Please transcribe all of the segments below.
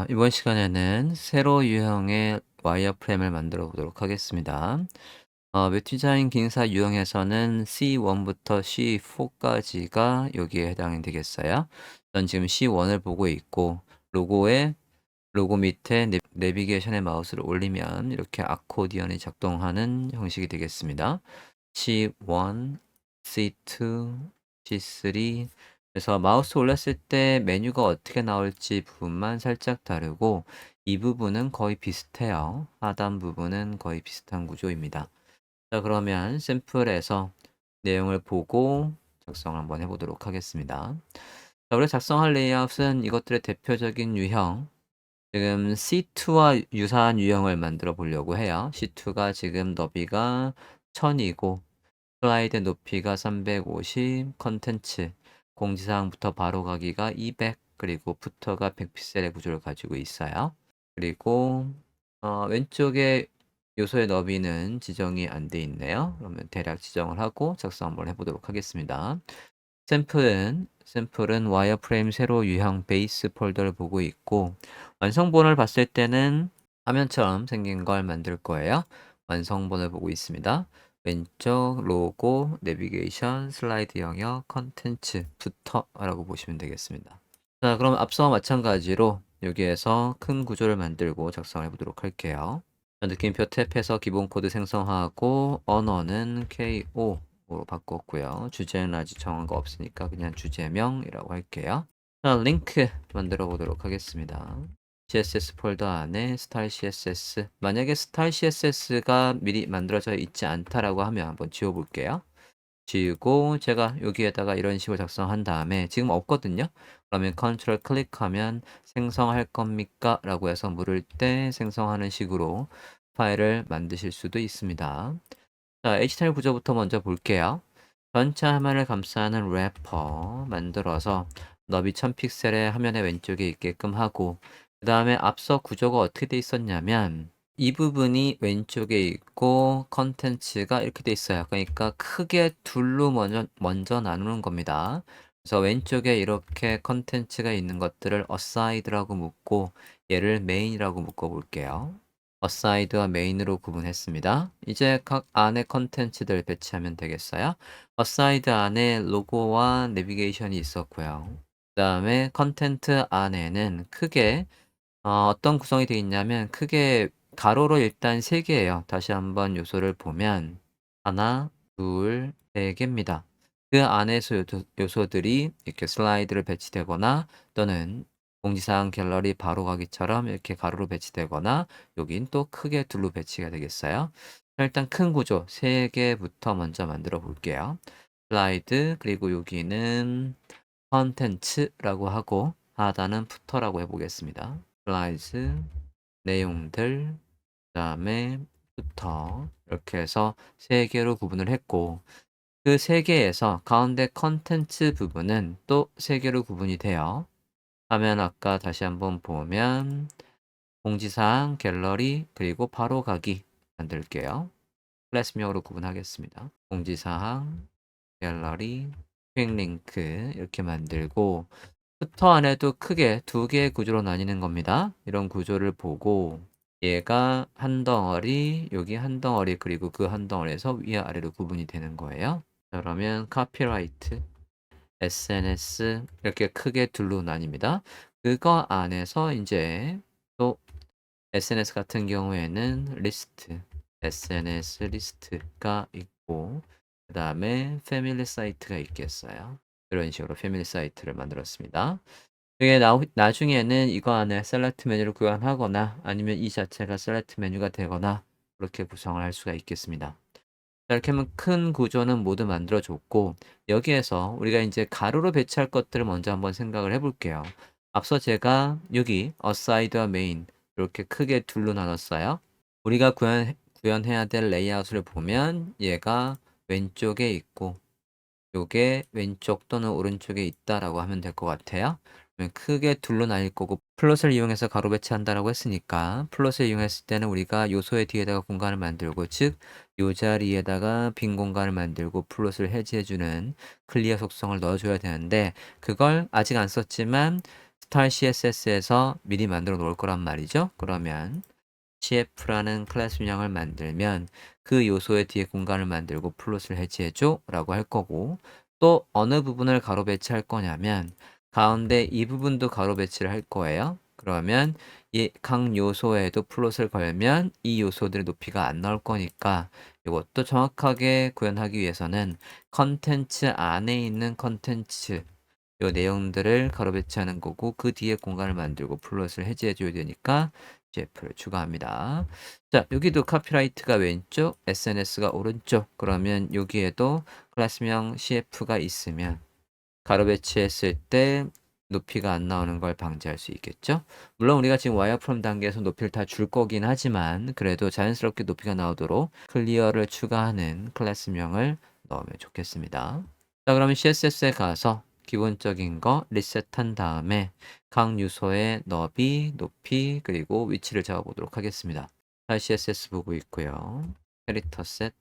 이번 시간에는 세로 유형의 와이어프레임을 만들어 보도록 하겠습니다. 웹 디자인 기능사 유형에서는 C1부터 C4까지가 여기에 해당이 되겠어요. 전 지금 C1을 보고 있고 로고 밑에 내비게이션의 마우스를 올리면 이렇게 아코디언이 작동하는 형식이 되겠습니다. C1, C2, C3. 그래서 마우스 올렸을 때 메뉴가 어떻게 나올지 부분만 살짝 다르고 이 부분은 거의 비슷해요. 하단 부분은 거의 비슷한 구조입니다. 자, 그러면 샘플에서 내용을 보고 작성을 한번 해보도록 하겠습니다. 자, 우리가 작성할 레이아웃은 이것들의 대표적인 유형, 지금 C2와 유사한 유형을 만들어 보려고 해요. C2가 지금 너비가 1000이고 슬라이드 높이가 350, 컨텐츠, 공지사항부터 바로 가기가 200, 그리고 부터가 100픽셀의 구조를 가지고 있어요. 그리고 왼쪽에 요소의 너비는 지정이 안 돼 있네요. 그러면 대략 지정을 하고 작성 한번 해보도록 하겠습니다. 샘플은 와이어프레임 세로 유형 베이스 폴더를 보고 있고 완성본을 봤을 때는 화면처럼 생긴 걸 만들 거예요. 완성본을 보고 있습니다. 왼쪽 로고, 내비게이션, 슬라이드 영역, 컨텐츠, 부터라고 보시면 되겠습니다. 자, 그럼 앞서와 마찬가지로 여기에서 큰 구조를 만들고 작성해 보도록 할게요. 느낌표 탭에서 기본 코드 생성하고 언어는 KO로 바꿨고요. 주제는 아직 정한 거 없으니까 그냥 주제명이라고 할게요. 자, 링크 만들어 보도록 하겠습니다. CSS 폴더 안에 스타일 CSS, 만약에 스타일 CSS가 미리 만들어져 있지 않다라고 하면 한번 지워볼게요. 지우고 제가 여기에다가 이런 식으로 작성한 다음에 지금 없거든요. 그러면 컨트롤 클릭하면 생성할 겁니까? 라고 해서 물을 때 생성하는 식으로 파일을 만드실 수도 있습니다. 자, HTML 구조부터 먼저 볼게요. 전체 화면을 감싸는 래퍼 만들어서 너비 1000픽셀의 화면의 왼쪽에 있게끔 하고 그 다음에 앞서 구조가 어떻게 돼 있었냐면 이 부분이 왼쪽에 있고 컨텐츠가 이렇게 돼 있어요. 그러니까 크게 둘로 먼저 나누는 겁니다. 그래서 왼쪽에 이렇게 컨텐츠가 있는 것들을 어사이드라고 묶고 얘를 메인이라고 묶어 볼게요. 어사이드와 메인으로 구분했습니다. 이제 각 안에 컨텐츠들 배치하면 되겠어요. 어사이드 안에 로고와 내비게이션이 있었고요. 그 다음에 컨텐트 안에는 크게 어떤 구성이 되어 있냐면 크게 가로로 일단 3개예요. 다시 한번 요소를 보면 하나, 둘, 3개입니다. 그 안에서 요소들이 이렇게 슬라이드를 배치되거나 또는 공지사항 갤러리 바로 가기처럼 이렇게 가로로 배치되거나 여긴 또 크게 둘로 배치가 되겠어요. 일단 큰 구조 3개부터 먼저 만들어 볼게요. 슬라이드, 그리고 여기는 컨텐츠라고 하고 하단은 푸터라고 해보겠습니다. 슬라이드, 내용들, 그 다음에 푸터 이렇게 해서 3개로 구분을 했고 그 3개에서 가운데 컨텐츠 부분은 또 3개로 구분이 돼요. 화면 아까 다시 한번 보면 공지사항, 갤러리, 그리고 바로 가기 만들게요. 클래스명으로 구분하겠습니다. 공지사항, 갤러리, 퀵 링크 이렇게 만들고 푸터 안에도 크게 2개의 구조로 나뉘는 겁니다. 이런 구조를 보고 얘가 한 덩어리, 여기 한 덩어리, 그리고 그 한 덩어리에서 위아래로 구분이 되는 거예요. 그러면 카피라이트, SNS 이렇게 크게 둘로 나뉩니다. 그거 안에서 이제 또 SNS 같은 경우에는 리스트, SNS 리스트가 있고 그 다음에 패밀리 사이트가 있겠어요. 이런 식으로 패밀리 사이트를 만들었습니다. 이게 나중에는 이거 안에 셀렉트 메뉴를 구현하거나 아니면 이 자체가 셀렉트 메뉴가 되거나 그렇게 구성을 할 수가 있겠습니다. 자, 이렇게 하면 큰 구조는 모두 만들어줬고 여기에서 우리가 이제 가로로 배치할 것들을 먼저 한번 생각을 해볼게요. 앞서 제가 여기 어사이드와 메인 이렇게 크게 둘로 나눴어요. 우리가 구현해야 될 레이아웃을 보면 얘가 왼쪽에 있고 요게 왼쪽 또는 오른쪽에 있다라고 하면 될 것 같아요. 그러면 크게 둘로 나뉠 거고 플롯을 이용해서 가로 배치한다라고 했으니까 플롯을 이용했을 때는 우리가 요소의 뒤에다가 공간을 만들고 즉 요 자리에다가 빈 공간을 만들고 플롯을 해제해주는 클리어 속성을 넣어줘야 되는데 그걸 아직 안 썼지만 스타일 CSS에서 미리 만들어 놓을 거란 말이죠. 그러면 cf라는 클래스 명령을 만들면 그 요소의 뒤에 공간을 만들고 플롯을 해제해줘 라고 할 거고, 또 어느 부분을 가로 배치할 거냐면 가운데 이 부분도 가로 배치를 할 거예요. 그러면 이 각 요소에도 플롯을 걸면 이 요소들의 높이가 안 나올 거니까 이것도 정확하게 구현하기 위해서는 컨텐츠 안에 있는 컨텐츠 요 내용들을 가로 배치하는 거고, 그 뒤에 공간을 만들고 플롯을 해제해 줘야 되니까 CF를 추가합니다. 자, 여기도 카피라이트가 왼쪽, SNS가 오른쪽. 그러면 여기에도 클래스명 CF가 있으면 가로 배치했을 때 높이가 안 나오는 걸 방지할 수 있겠죠? 물론 우리가 지금 와이어프롬 단계에서 높이를 다 줄 거긴 하지만 그래도 자연스럽게 높이가 나오도록 클리어를 추가하는 클래스명을 넣으면 좋겠습니다. 자, 그러면 CSS에 가서 기본적인 거 리셋한 다음에 각 요소의 너비, 높이, 그리고 위치를 잡아보도록 하겠습니다. CSS 보고 있고요. 캐릭터 셋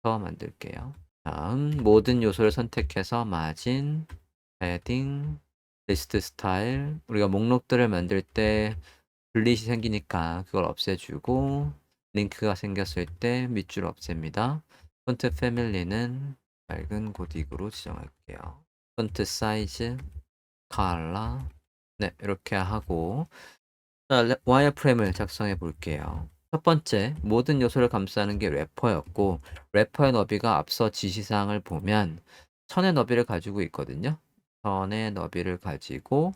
더 만들게요. 다음 모든 요소를 선택해서 마진, 패딩, 리스트 스타일. 우리가 목록들을 만들 때 분릿이 생기니까 그걸 없애주고, 링크가 생겼을 때 밑줄 없앱니다. 폰트 패밀리는 맑은 고딕으로 지정할게요. 폰트 사이즈, 컬러, 네, 이렇게 하고, 자, 와이어프레임을 작성해 볼게요. 첫 번째, 모든 요소를 감싸는 게 래퍼였고, 래퍼의 너비가 앞서 지시사항을 보면 천의 너비를 가지고 있거든요. 천의 너비를 가지고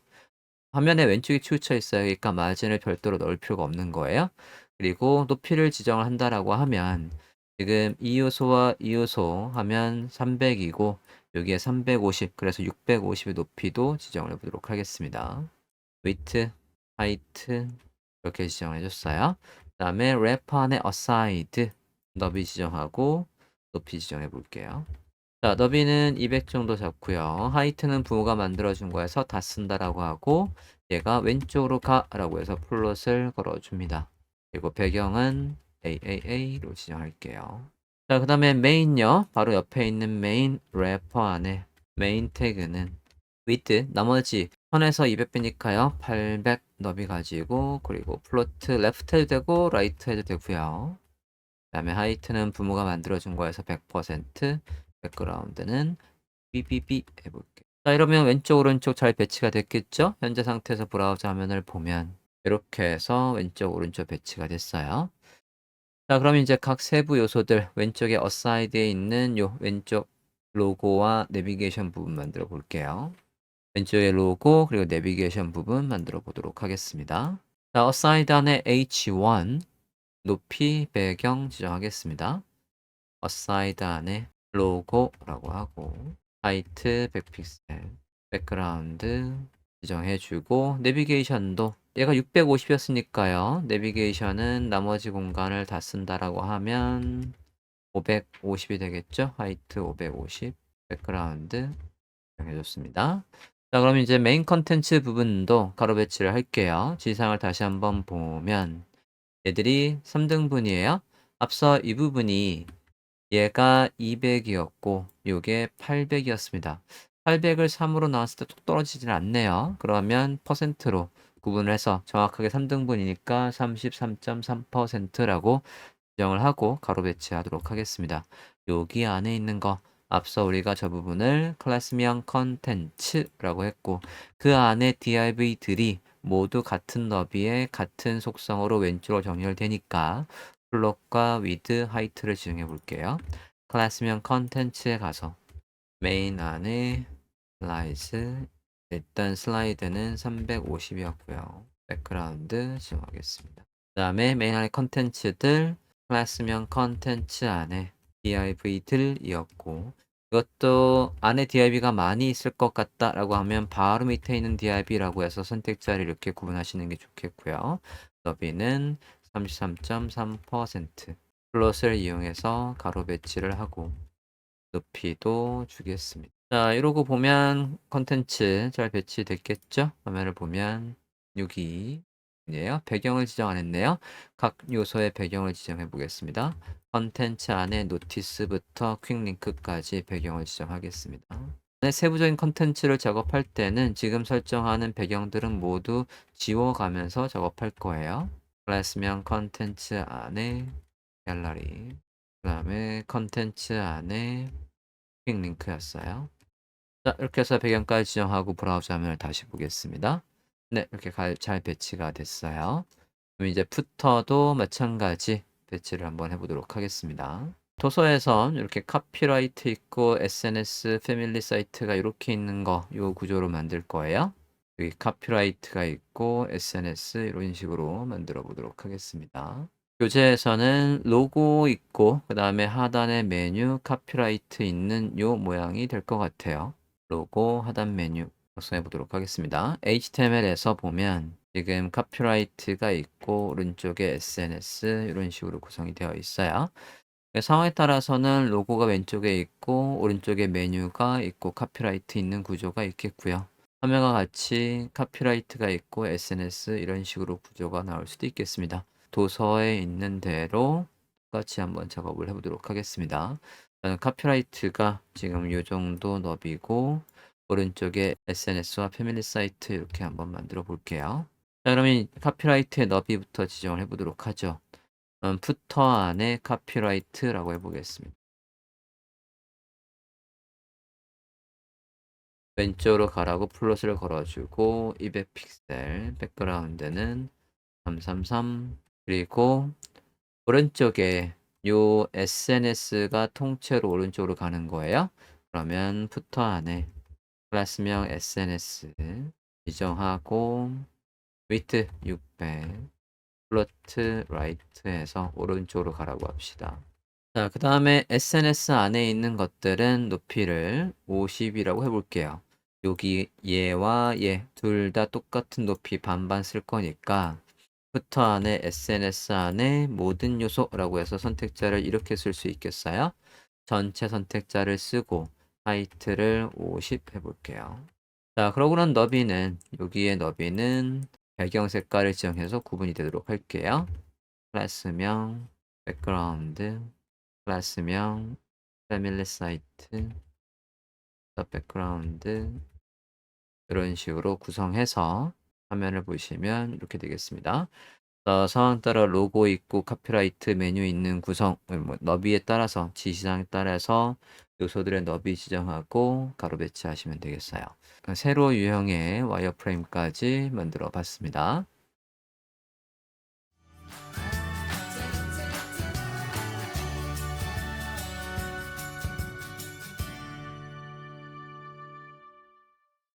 화면의 왼쪽에 치우쳐 있어요. 그러니까 마진을 별도로 넣을 필요가 없는 거예요. 그리고 높이를 지정을 한다라고 하면 지금 이 요소와 이 요소 하면 300이고 여기에 350, 그래서 650의 높이도 지정을 해보도록 하겠습니다. width, height 이렇게 지정해 줬어요. 그 다음에 래퍼 안에 aside 너비 지정하고 높이 지정해 볼게요. 자, 너비는 200 정도 잡고요. 하이트는 부모가 만들어준 거여서 다 쓴다라고 하고, 얘가 왼쪽으로 가라고 해서 플롯을 걸어줍니다. 그리고 배경은 AAA로 지정할게요. 자, 그 다음에 메인요. 바로 옆에 있는 메인 래퍼 안에 메인 태그는 width, 나머지 1000에서 200배니까요. 800 너비 가지고, 그리고 플로트 레프트 해도 되고, 라이트 해도 되고요. 그 다음에 하이트는 부모가 만들어준 거여서 100%, 백그라운드는 BBB 해볼게요. 자, 이러면 왼쪽 오른쪽 잘 배치가 됐겠죠? 현재 상태에서 브라우저 화면을 보면 이렇게 해서 왼쪽 오른쪽 배치가 됐어요. 자, 그럼 이제 각 세부 요소들 왼쪽에 어사이드에 있는 요 왼쪽 로고와 내비게이션 부분 만들어 볼게요. 왼쪽에 로고 그리고 내비게이션 부분 만들어 보도록 하겠습니다. 자, 어사이드 안에 H1 높이 배경 지정하겠습니다. 어사이드 안에 로고라고 하고 하이트 100픽셀 백그라운드 지정해주고 내비게이션도 얘가 650이었으니까요. 내비게이션은 나머지 공간을 다 쓴다라고 하면 550이 되겠죠. 하이트 550 백그라운드 정해줬습니다. 자, 그럼 이제 메인 컨텐츠 부분도 가로 배치를 할게요. 지상을 다시 한번 보면 얘들이 3등분이에요. 앞서 이 부분이 얘가 200이었고 요게 800이었습니다. 800을 3으로 나왔을 때 뚝 떨어지진 않네요. 그러면 퍼센트로 구분을 해서 정확하게 3등분이니까 33.3%라고 지정을 하고 가로 배치하도록 하겠습니다. 여기 안에 있는 거 앞서 우리가 저 부분을 클래스명 컨텐츠라고 했고 그 안에 div들이 모두 같은 너비에 같은 속성으로 왼쪽으로 정렬되니까 플롯과 위드, 하이트를 지정해 볼게요. 클래스명 컨텐츠에 가서 메인 안에 슬라이드 일단 슬라이드는 350이었고요. 백그라운드 지정하겠습니다. 그 다음에 메인 안에 컨텐츠들 클래스명 컨텐츠 안에 div들이었고 이것도 안에 div가 많이 있을 것 같다 라고 하면 바로 밑에 있는 div라고 해서 선택자를 이렇게 구분하시는 게 좋겠고요. 너비는 33.3% 플롯을 이용해서 가로 배치를 하고 높이도 주겠습니다. 자, 이러고 보면 컨텐츠 잘 배치됐겠죠? 화면을 보면 여기 이에요. 배경을 지정 안 했네요. 각 요소의 배경을 지정해 보겠습니다. 컨텐츠 안에 노티스부터 퀵링크까지 배경을 지정하겠습니다. 네, 세부적인 컨텐츠를 작업할 때는 지금 설정하는 배경들은 모두 지워가면서 작업할 거예요. 클래스명 컨텐츠 안에 갤러리, 그 다음에 컨텐츠 안에 퀵 링크였어요. 자, 이렇게 해서 배경까지 지정하고 브라우저 화면을 다시 보겠습니다. 네, 이렇게 잘 배치가 됐어요. 그럼 이제 푸터도 마찬가지 배치를 한번 해보도록 하겠습니다. 도서에선 이렇게 카피라이트 있고 SNS 패밀리 사이트가 이렇게 있는 거, 요 구조로 만들 거예요. 여기 카피라이트가 있고 SNS 이런 식으로 만들어 보도록 하겠습니다. 교재에서는 로고 있고 그 다음에 하단에 메뉴 카피라이트 있는 요 모양이 될 것 같아요. 로고 하단 메뉴 작성해 보도록 하겠습니다. HTML에서 보면 지금 카피라이트가 있고 오른쪽에 SNS 이런 식으로 구성이 되어 있어요. 상황에 따라서는 로고가 왼쪽에 있고 오른쪽에 메뉴가 있고 카피라이트 있는 구조가 있겠고요. 화면과 같이 카피라이트가 있고 SNS 이런 식으로 구조가 나올 수도 있겠습니다. 도서에 있는 대로 똑같이 한번 작업을 해보도록 하겠습니다. 저는 카피라이트가 지금 이 정도 너비고 오른쪽에 SNS와 패밀리 사이트 이렇게 한번 만들어 볼게요. 자, 그러면 이 카피라이트의 너비부터 지정을 해보도록 하죠. 푸터 안에 카피라이트라고 해보겠습니다. 왼쪽으로 가라고 플롯을 걸어주고 200픽셀, 백그라운드는 333, 그리고 오른쪽에 요 SNS가 통째로 오른쪽으로 가는 거예요. 그러면 푸터 안에 클래스명 SNS 지정하고 위드 600, 플로트 라이트에서 오른쪽으로 가라고 합시다. 자, 그 다음에 SNS 안에 있는 것들은 높이를 50이라고 해볼게요. 여기 얘와 얘 둘 다 똑같은 높이 반반 쓸 거니까 푸터 안에 SNS 안에 모든 요소라고 해서 선택자를 이렇게 쓸 수 있겠어요? 전체 선택자를 쓰고 하이트를 50 해볼게요. 자, 그러고 난 너비는 여기에 너비는 배경 색깔을 지정해서 구분이 되도록 할게요. 클래스명, 백그라운드, 클래스명, 패밀리 사이트, 백그라운드 이런 식으로 구성해서 화면을 보시면 이렇게 되겠습니다. 상황 따라 로고 있고 카피라이트 메뉴 있는 구성, 뭐 너비에 따라서 지시사항에 따라서 요소들의 너비 지정하고 가로 배치하시면 되겠어요. 세로 유형의 와이어프레임까지 만들어 봤습니다.